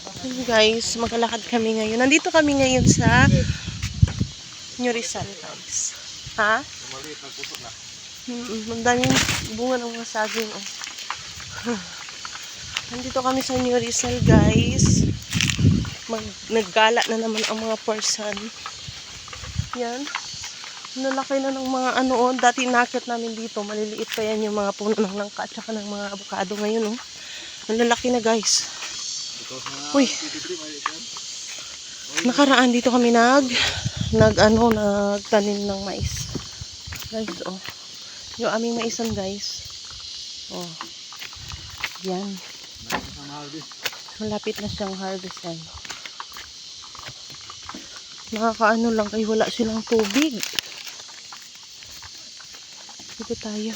Hey guys, maglalakad kami ngayon. Nandito kami ngayon sa New Rizal, guys. Ha? Ang daming bunga ng mga saging. Oh. Nandito kami sa New Rizal, guys. Naggala na naman ang mga person. Yan. Nalaki na ng mga ano. Oh. Dati nakit namin dito. Maliliit pa yan yung mga puno ng langka at saka ng mga avocado ngayon. Oh. Ang lalaki na, guys. Uy. Nakaraan dito kami nagtanim ng mais. Guys, oh. Yung aming maisan, guys. Oh. Yan. Malapit na siyang harvestan. Nakakaano lang kayo, wala silang tubig. Dito tayo.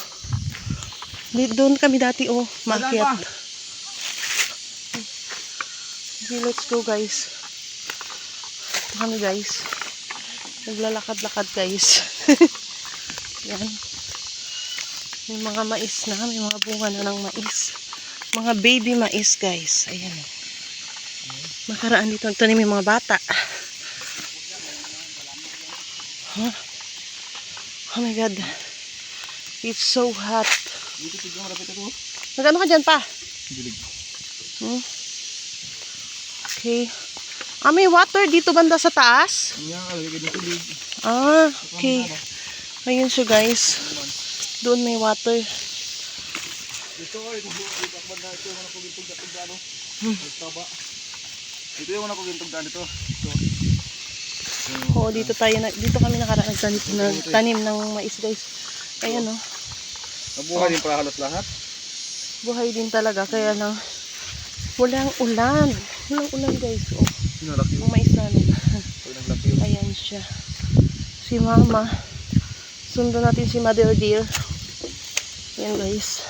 Doon kami dati, oh, maakyat. Okay, let's go, guys. Ito kami, guys. Naglalakad-lakad, guys. Yan. May mga mais na. May mga bunga na ng mais. Mga baby mais, guys. Ayan. Makaraan dito. Ito na may mga bata. Huh? Oh my God. It's so hot. Nag-ano ka dyan pa? Okay. May water dito banda sa taas? Okay. Ayun siya, guys. Doon may water. Dito yung ako gintugdaan dito. Oo, dito kami nagtanim ng mais, guys. Ayan, oh. Nabuhay din para halos lahat. Buhay din talaga, kaya lang walang ulan. Walang ulan, guys. Oh. Ang mais namin. Ayan siya. Si Mama. Sundan natin si Mother Dear. Ayan, guys.